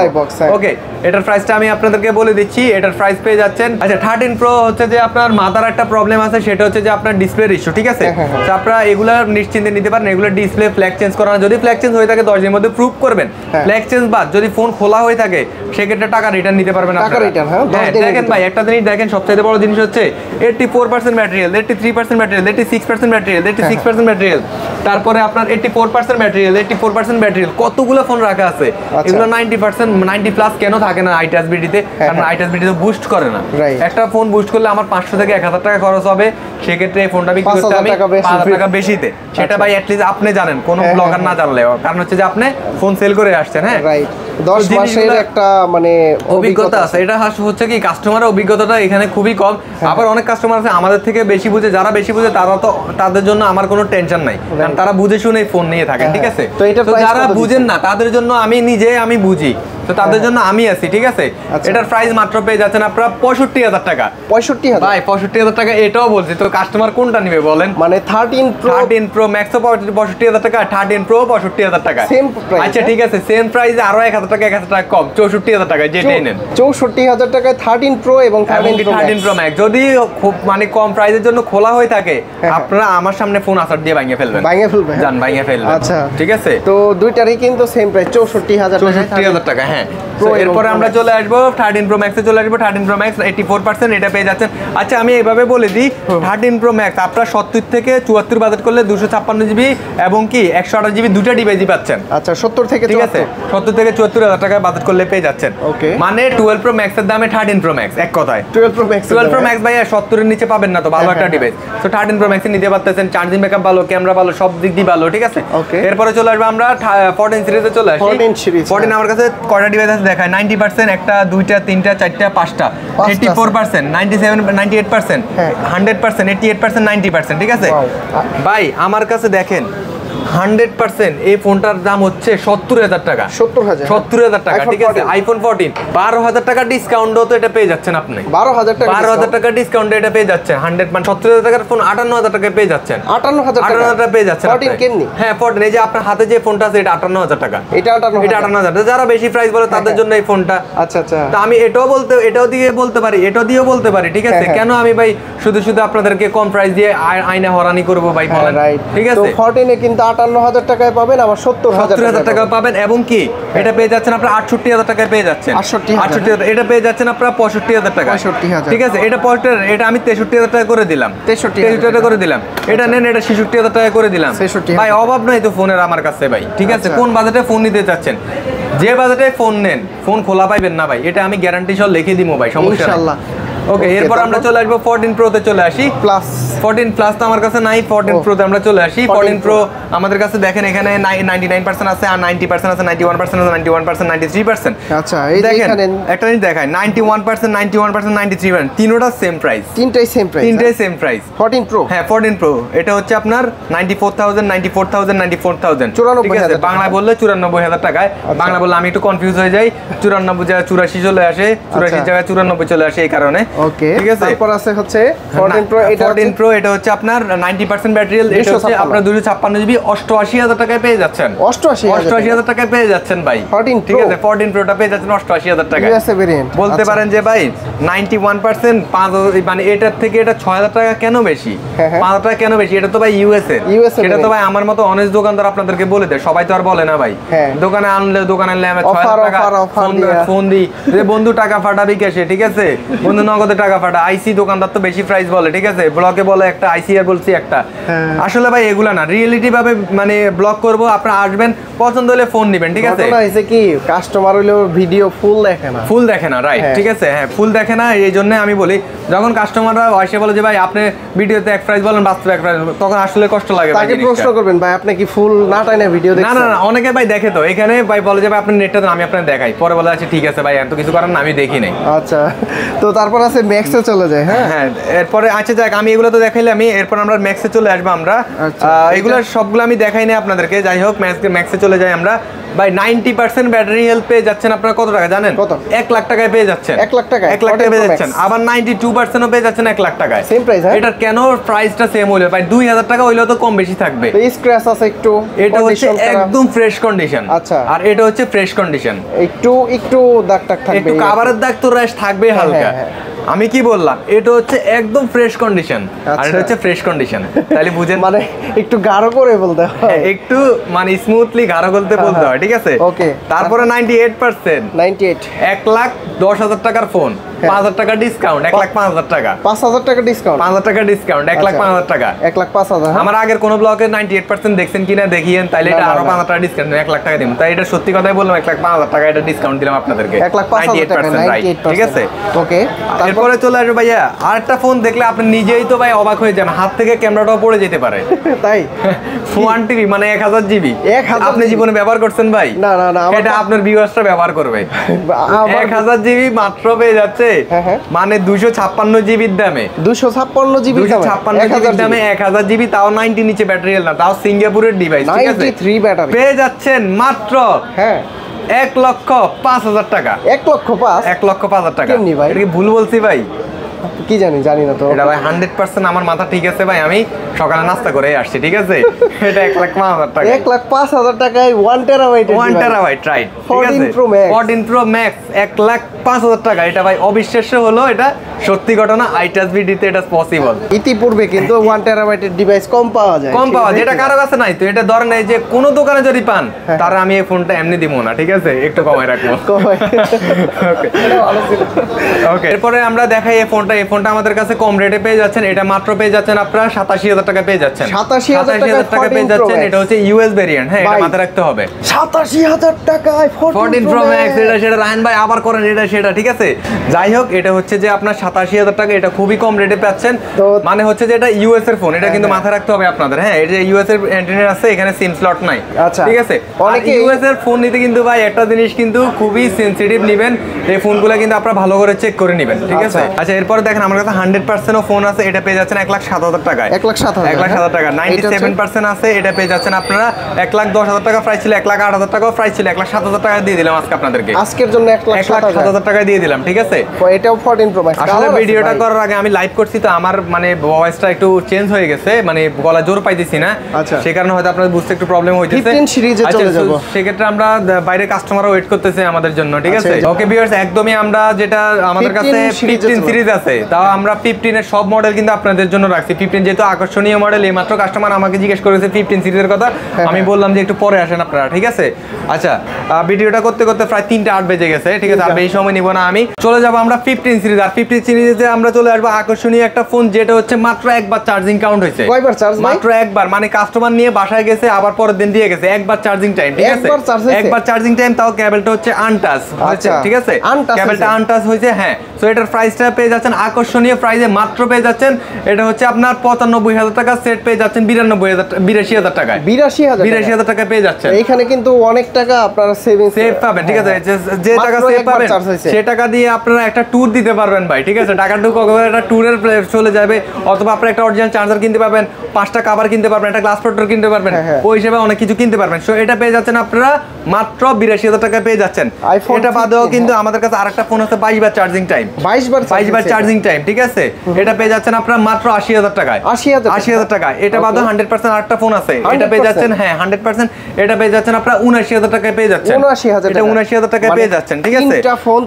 ওকে, এটার প্রাইসটা আমি আপনাদেরকে বলে দিচ্ছি। এটার প্রাইস পেয়ে যাচ্ছেন, আচ্ছা 13 প্রো হচ্ছে যে আপনার মাথার একটা প্রবলেম আছে, সেটা হচ্ছে যে আপনার ডিসপ্লের ইস্যু, ঠিক আছে। তো আপনারা এগুলা নিশ্চিন্তে নিতে পারেন। এগুলো ডিসপ্লে ফ্ল্যাগ চেঞ্জ করানো, যদি ফ্ল্যাগ চেঞ্জ হয়ে থাকে 10 দিনের মধ্যে প্রুফ করবেন। ফ্ল্যাগ চেঞ্জ বাদ যদি ফোন খোলা হয়ে থাকে সেক্ষেত্রে টাকা রিটার্ন নিতে পারবেন আপনারা। দেখেন ভাই, একটা জিনিস দেখেন, সবচেয়ে বড় জিনিস হচ্ছে 84% battery health, 83% battery health, 86% battery health, 86% battery health, তারপরে আপনার 84% ব্যাটারি হেলথ, 84% ব্যাটারি হেলথ। কতগুলো ফোন রাখা আছে, এগুলো 90%, 90 প্লাস কেন থাকে না আইটাস বিডিতে? কারণ আইটাস বিডিতে বুস্ট করে না। একটা ফোন বুস্ট করলে আমার 500 থেকে 1000 টাকা খরচ হবে, সেক্ষেত্রে এই ফোনটা বিক্রি করতে আমি 5,000 টাকা বেশিতে। সেটা ভাই অ্যাটলিস্ট আপনি জানেন, কোনো ব্লগার না জানলেও, কারণ হচ্ছে যে আপনি ফোন সেল করে আসছেন। হ্যাঁ, 10 মাসের একটা মানে অভিজ্ঞতা আছে। এটা হচ্ছে কি কাস্টমারের অভিজ্ঞতাটা এখানে খুবই কম। আবার অনেক কাস্টমার আছে আমাদের থেকে বেশি বুঝে, যারা বেশি বুঝে তারা তো তাদের জন্য আমার কোনো টেনশন নাই, কারণ তারা বুঝে শুনে ফোন নিয়ে থাকেন, ঠিক আছে। তো যারা বুঝেন না তাদের জন্য আমি নিজে আমি বুঝি, তো তাদের জন্য আমি আছি, ঠিক আছে। এটার প্রাইস মাত্র পেয়ে যাচ্ছেন আপনারা 65,000 টাকা। 65,000 ভাই, 65,000 টাকা এটাও বলছি, তো কাস্টমার কোনটা নিবে বলেন? মানে 13 প্রো ম্যাক্স 65,000 টাকা, 13 প্রো 65,000 টাকা। আচ্ছা ঠিক আছে, সেম প্রাইসে আরো 1,000 টাকা 1,000 টাকা কম, 64,000 টাকা যেটাই নেন। 64,000 টাকায় 13 প্রো এবং 13 প্রো ম্যাক্স যদি খুব মানে কম প্রাইসের জন্য খোলা হয়ে থাকে, আপনারা আমার সামনে ফোন আসার দিয়ে ভাঙিয়ে ফেলবেন, জান ভাঙিয়ে ফেলবেন। আচ্ছা ঠিক আছে, তো দুইটারই কিন্তু সেম প্রাইস 64,000 টাকা। হ্যাঁ Pro তো এবং এরপরে Pro আমরা Max। চলে আসবো 13 Pro Max এ চলে আসবো। 13 Pro Max 84% এটা পেয়ে যাচ্ছেন। আচ্ছা আমি এইভাবে বলে দিই, 13 Pro Max আপনারা 70 থেকে 74 বাজেট করলে 256 জিবি এবং কি 128 জিবি দুটো ডিভাইসই পাচ্ছেন। আচ্ছা 70 থেকে ঠিক আছে, 70 থেকে 74 হাজার টাকায় বাজেট করলে পেয়ে যাচ্ছেন। Okay. মানে 12 Pro Max এর দামে 13 Pro Max, এক কথায় 12 Pro Max 12 Pro Max ভাই 70 এর নিচে পাবেন না তো, ভালো হ্যাঁ, একটা হ্যাঁ, ডিভাইস। তো 13 Pro Max এ নিতে পারতেছেন, চার্জিং ব্যাকআপ ভালো, ক্যামেরা ভালো, সব দিক দিয়ে ভালো, ঠিক আছে। Okay. এরপরে চলে আসবে আমরা 14 সিরিজে চলে আসি। 14 series, 14 আমার কাছে কয়টা ডিভাইস আছে দেখায়, 90%, একটা, দুইটা, তিনটা, চারটা, পাঁচটা, 84%, 97, 98%, হ্যাঁ। 100%, 88%, 90%, ঠিক আছে। Wow. ভাই আমার কাছে দেখেন 100% এই ফোনটার দাম হচ্ছে 70,000 টাকা। 70,000 70,000 টাকা, iPhone ঠিক আছে। 14 আইফোন 14 12,000 টাকা ডিসকাউন্টও তো এটা পেয়ে যাচ্ছেন আপনি। 12,000 টাকা 12,000 টাকা ডিসকাউন্টে এটা পেয়ে যাচ্ছেন। 100 মানে 70,000 টাকার ফোন 58,000 টাকায় পেয়ে যাচ্ছেন। 58,000 টাকা 58,000 টাকা পেয়ে যাচ্ছেন 14 আপনি। কেমনি? হ্যাঁ 14, এই যে আপনার হাতে যে ফোনটা আছে এটা 58,000 টাকা। এটা 58,000 এটা 58,000, যারা বেশি প্রাইস বলে তাদের জন্য এই ফোনটা। আচ্ছা আচ্ছা তো আমি এটাও দিয়ে বলতে পারি, এটাও দিয়েও বলতে পারি, ঠিক আছে। হ্যাঁ। কেন আমি ভাই শুধু আপনাদেরকে কম প্রাইস দিয়ে আইনা হরানি করবো ভাই, বলেন, রাইট ঠিক তো আছে। 14 এ কিন্তু 58,000 টাকায় পাবেন, আবার 70,000 টাকা টাকা পাবেন এবং কি এটা পেয়ে যাচ্ছেন আপনারা 68,000 টাকায় পেয়ে যাচ্ছেন। 68,000 এটা পেয়ে যাচ্ছেন আপনারা 65,000 টাকা। 65,000 ঠিক আছে, এটা এটা আমি 63,000 টাকা করে দিলাম। 63,000 টাকা করে দিলাম। এটা নেন, এটা 66,000 টাকা করে দিলাম। 66,000 ভাই অভাব নাই তো ফোনের আমার কাছে ভাই, ঠিক আছে। আচ্ছা। কোন বাজেটে ফোন নিতে চাচ্ছেন, যে বাজেটে ফোন নেন ফোন খোলা পাইবেন না ভাই, এটা আমি গ্যারান্টি সহ লিখে দিব ভাই, সমস্যা নাই। ইনশাআল্লাহ। ওকে, Okay, এরপর আমরা তারপর? চলে আসবো 14 Pro তে চলে আসি। প্লাস 14 প্লাস তো আমার কাছে নাই, 14 ও। Pro তে আমরা চলে আসি। 14 14 Pro আমাদের কাছে দেখেন এখানে 99% আছে, আর 90% আছে, 91% আছে, 91%, 93%। আচ্ছা এই যে দেখেন এখানে একটা জিনিস দেখায়, 91%, 91%, 93%, তিনোটা সেম প্রাইস, তিনটাই সেম প্রাইস তিনটাই সেম প্রাইস। 14 প্রো হ্যাঁ 14 Pro এটা হচ্ছে আপনার 94,000, 94,000, 94,000, 94,000 ঠিক আছে। টাকা। বাংলা বললে 94,000 টাকায়, বাংলা বললে আমি একটু কনফিউজ হয়ে যাই, 94 জায়গায় 84 চলে আসে, 84 আচ্ছা। জায়গায় 94 চলে আসে, এই কারণে। ওকে ঠিক আছে। তারপর আছে হচ্ছে 14 প্রো, এটা 14 Pro এটা হচ্ছে আপনার 90% ব্যাটারি হেলথ, এটা হচ্ছে 256 আপনার 256 জিবি 88,000 টাকায় পেয়ে যাচ্ছেন। 88,000 টাকায় পেয়ে যাচ্ছেন ভাই, 14 ঠিক Pro। আছে। 14 Pro টা পেয়ে যাচ্ছেন 88,000 টাকায়। ইউএসএ ভেরিয়েন্ট বলতে পারেন যে ভাই 91% 5 মানে এটার থেকে এটা 6,000 টাকা কেন বেশি, হ্যাঁ, হ্যাঁ। 5,000 টাকা কেন বেশি, এটা তো ভাই ইউএসএ। USA সেটা তো ভাই আমার মতো অনেক দোকানদার আপনাদেরকে বলে দেয়, সবাই তো আর বলে না ভাই। হ্যাঁ। দোকানে আনলে আমি Offer, 6,000 টাকা offer দিয়া। ফোন দিই যে বন্ধু টাকা ফাটাবি ক্যাশে, ঠিক আছে, বন্ধু নগদে টাকা ফাটা। আইসি দোকানদার তো বেশি প্রাইস বলে, ঠিক আছে, ব্লকে বলে একটা, আইসি আর বলছি একটা। হ্যাঁ। আসলে ভাই এগুলা না, রিয়েলিটি ভাবে মানে ব্লক করব, আপনারা আসবেন, পছন্দ হলে ফোন নেবেন, ঠিক আছে। ঘটনা হয়েছে কি কাস্টমার হইলো ভিডিও ফুল দেখে না, ফুল দেখে না, রাইট, হ্যাঁ। ঠিক আছে। হ্যাঁ ফুল দেখে না, এই জন্য আমি বলি যখন কাস্টমাররা এসে বলে যে ভাই আপনি ভিডিওতে এক প্রাইস বলেন, বাস্তবে এক প্রাইস, তখন আসলে কষ্ট লাগে ভাই তাকে জিনিসটা। প্রশ্ন করবেন ভাই আপনি কি ফুল না টাইনা ভিডিও না দেখছেন? না না, অনেকে ভাই দেখে তো, এখানে ভাই বলে যে ভাই আপনি নেটটা দেন, আমি আপনাকে দেখাই, পরে বলে আছে ঠিক আছে ভাই এত কিছু করার না, আমি দেখি নাই। আচ্ছা তো তারপর আছে ম্যাক্সে চলে যায়, হ্যাঁ হ্যাঁ এরপরে আচ্ছা যাক, আমি এগুলো তো দেখাইলাম, এরপর আমরা ম্যাক্সে চলে আসবো আমরা। আচ্ছা, এগুলো সবগুলো আমি দেখাই না আপনাদেরকে, যাই হোক ম্যাক্সে চলে যাই আমরা। ভাই 90% ব্যাটারি হেলথ পেয়ে যাচ্ছেন আপনারা কত টাকা জানেন? কত? 1 লাখ টাকায় পেয়ে যাচ্ছেন। 1 লাখ টাকায়? 1 লাখ টাকায় পেয়ে 14 Pro যাচ্ছেন, Max। আবার 92%ও পেয়ে যাচ্ছেন 1 লাখ টাকায়। সেম প্রাইস, হ্যাঁ এটা কেন প্রাইসটা সেম হইলো ভাই? 2,000 টাকা হইলেও তো কম বেশি থাকবে। তো স্ক্র্যাচ আছে একটু, এটা হচ্ছে condition করা। একদম ফ্রেশ কন্ডিশন। আচ্ছা। আর এটা হচ্ছে ফ্রেশ কন্ডিশন। একটু দাগ টাক থাকবে, একটু কাভারের দাগ তো র্যাশ থাকবে হালকা। হ্যাঁ। আমি কি বললাম, এটা হচ্ছে একদম ফ্রেশ কন্ডিশন, আর আচ্ছা। এটা হচ্ছে ফ্রেশ কন্ডিশন, তাহলে বুঝেন। মানে একটু গাঢ় করে বলতে হয়, একটু মানে স্মুথলি গাঢ় বলতে বলতে হয়, ঠিক আছে। ওকে। তারপরে 98% 98 1,10,000 টাকার ফোন, 5,000 টাকা ডিসকাউন্ট, 1,05,000 টাকা, 5,000 টাকা ডিসকাউন্ট, 5,000 টাকা ডিসকাউন্ট, 1,05,000 টাকা। 1,05,000 আমার আগের কোন ব্লকে 98% দেখছেন কিনা দেখিয়েন, তাইলে না, এটা না, আরো না। 5,000 টাকা ডিসকাউন্ট, 1 লাখ টাকা দিব। তাই এটা সত্যি কথাই বললাম, 1,05,000 টাকা এটা ডিসকাউন্ট দিলাম আপনাদেরকে, 1,05,000 টাকা, 98%, right, ঠিক আছে। ওকে তারপর এরপরে চলে আসবে ভাইয়া আরেকটা ফোন, দেখলে আপনি নিজেই তো ভাই অবাক হয়ে যান, হাত থেকে ক্যামেরাটাও পড়ে যেতে পারে। তাই 1 টিবি মানে 1,000 জিবি, 1000 আপনি জীবনে ব্যবহার করছেন ভাই? না, না, না, আমার এটা তো- আপনার ভিউয়ার্সরা ব্যবহার করবে। আমার 1,000 জিবি মাত্র পেয়ে যাচ্ছে, হ্যাঁ, হ্যাঁ। মানে 256 জিবির দামে, 256 জিবি 256 জিবির দামে 1,000 জিবি, তাও 90 নিচে ব্যাটারি হেলথ না, তাও সিঙ্গাপুরের ডিভাইস, ঠিক আছে। 93 ব্যাটারি, পেয়ে যাচ্ছেন মাত্র হ্যাঁ 1,05,000 টাকা। 1,05,000 1,05,000 টাকা। কেমনি ভাই? এটা কি ভুল বলছি ভাই? কি জানি না তো। এটা ভাই 100% আমার মাথা ঠিক আছে ভাই, আমি সকালে নাস্তা করে আসছি, ঠিক আছে? এটা 1,05,000 টাকা, 1,05,000 টাকায় 1 টেরাবাইট, 1 টেরাবাইট রাইট, ঠিক আছে? 14 Pro Max, 14 Pro Max 1,05,000 টাকা। এটা ভাই অবিশ্বাস্য হলো, এটা সত্যি ঘটনা। আইটাস বিডিতে এটা পসিবল। ইতিপূর্বে কিন্তু 1 টেরাবাইটের ডিভাইস কম পাওয়া যায়, কম পাওয়া যায়, এটা কারো কাছে নাই। তো এটা ধরেন এই যে কোনো দোকানে যদি পান, তারা আমি এই ফোনটা এমনি দিব না, ঠিক আছে? একটু কমায় রাখবো। ওকে, এরপরে আমরা দেখাই এই ফোনটা। এই ফোনটা আমাদের কাছে কম রেটে পেয়ে যাচ্ছেন। এটা মাত্র পেয়ে যাচ্ছেন আপনারা 87,000 টাকা পেয়ে যাচ্ছেন। 87,000 টাকা পেয়ে যাচ্ছেন। এটা হচ্ছে ইউএস ভেরিয়েন্ট, হ্যাঁ, এটা মাথায় রাখতে হবে। 87,000 টাকায় 14 Pro Max, এটা সেটা রায়হান ভাই আবার করেন এটা সেটা, ঠিক আছে? যাই হোক, এটা হচ্ছে যে আপনার 87,000 টাকা, এটা খুবই কম রেটে পাচ্ছেন। মানে হচ্ছে যে এটা ইউএস এর ফোন, এটা কিন্তু মাথায় রাখতে হবে আপনাদের। হ্যাঁ, এটা ইউএস এর অ্যান্টেনা আছে, এখানে সিম স্লট নাই, ঠিক আছে? অনেকে ইউএস এর ফোন নিতে কিন্তু ভাই একটা জিনিস কিন্তু খুবই সেনসিটিভ নেবেন, এই ফোনগুলো কিন্তু আপনারা ভালো করে চেক করে নেবেন, ঠিক আছে? আচ্ছা, এরপর দেখেন আমার কাছে 100% ফোন আছে, এটা পেয়ে যাচ্ছেন 1,07,000 টাকায়। 1,07,000 টাকা। 97% আছে, এটা পেয়ে যাচ্ছেন আপনারা 1,10,000 টাকা প্রাইস ছিল, 1,08,000 টাকাও প্রাইস ছিল, 1,07,000 টাকা দিয়ে দিলাম আজকে আপনাদেরকে। আজকের জন্য 1,07,000 টাকা দিয়ে দিলাম, ঠিক আছে? এটাও 14 Pro Max। আসলে ভিডিওটা করার আগে আমি লাইভ করছি, তো আমার মানে ভয়েসটা একটু চেঞ্জ হয়ে গেছে, মানে গলা জোর পাইতেছি না, সেই কারণে হয়তো আপনাদের বুঝতে একটু প্রবলেম হইতেছে। 15 সিরিজে চলে যাব, সেক্ষেত্রে আমরা বাইরে কাস্টমাররা ওয়েট করতেছে আমাদের জন্য, ঠিক আছে? ওকে ভিউয়ার্স, একদমই আমরা যেটা আমাদের কাছে 15 সিরিজ আছে, তাও আমরা 15 এর সব মডেল কিন্তু আপনাদের জন্য রাখছি। 15 যেহেতু আকর্ষণীয় মডেল, এইমাত্র কাস্টমার আমাকে জিজ্ঞেস করেছে 15 সিরিজের কথা, আমি বললাম যে একটু পরে আসেন আপনারা, ঠিক আছে? আচ্ছা, ভিডিওটা করতে করতে প্রায় 3:08 বেজে গেছে, ঠিক আছে? আর বেশি সময় নিব না, আমি চলে যাব আমরা 15 সিরিজ। আর 15 সিরিজে আমরা চলে আসবো আকর্ষণীয় একটা ফোন, যেটা হচ্ছে মাত্র একবার চার্জিং কাউন্ট হয়েছে। কয়বার চার্জ? মাত্র একবার, মানে কাস্টমার নিয়ে বাসায় গেছে, আবার পরের দিন দিয়ে গেছে। একবার চার্জিং টাইম, ঠিক আছে? একবার চার্জিং টাইম, তাও কেবলটা হচ্ছে আনটাচ, ঠিক আছে? কেবলটা আনটাচ হয়েছে, হ্যাঁ। সো এটার প্রাইসটা পেয়ে যাচ্ছেন আকর্ষণীয় প্রাইসে, মাত্র পেয়ে যাচ্ছেন এটা হচ্ছে আপনার 95,000 টাকা, সেট পেয়ে যাচ্ছেন 82,000 টাকায়। 82,000 টাকা পেয়ে যাচ্ছেন। এইখানে কিন্তু অনেক টাকা আপনারা সেভ পাবেন, ঠিক আছে? যে টাকা সেভ পাবেন, সে টাকা দিয়ে আপনারা একটা ট্যুর দিতে পারবেন ভাই, ঠিক আছে? টাকা টুকু একটা ট্যুরের চলে যাবে, অথবা আপনারা একটা অরিজিনাল চার্জার কিনতে পারবেন, 5টা কভার কিনতে পারবেন, একটা গ্লাস প্রোটেক্টর কিনতে পারবেন, ওই হিসেবে অনেক কিছু কিনতে পারবেন। সো এটা পেয়ে যাচ্ছেন আপনারা মাত্র 82,000 টাকা পেয়ে যাচ্ছেন। এটা বাদেও কিন্তু আমাদের কাছে আরেকটা ফোন আছে 22 বার চার্জিং টাইম, 22 বার চার্জিং টাইম, ঠিক আছে? এটা পেয়ে যাচ্ছেন আপনারা মাত্র 80,000 টাকায়। 80,000 টাকা। এটা বাদেও 100% আরেকটা ফোন আছে, এটা পেয়ে যাচ্ছেন, হ্যাঁ 100%, এটা পেয়ে যাচ্ছেন আপনারা 79,000 টাকায় পেয়ে যাচ্ছেন। 79,000 টাকায় পেয়ে যাচ্ছেন, ঠিক আছে? তিনটা ফোন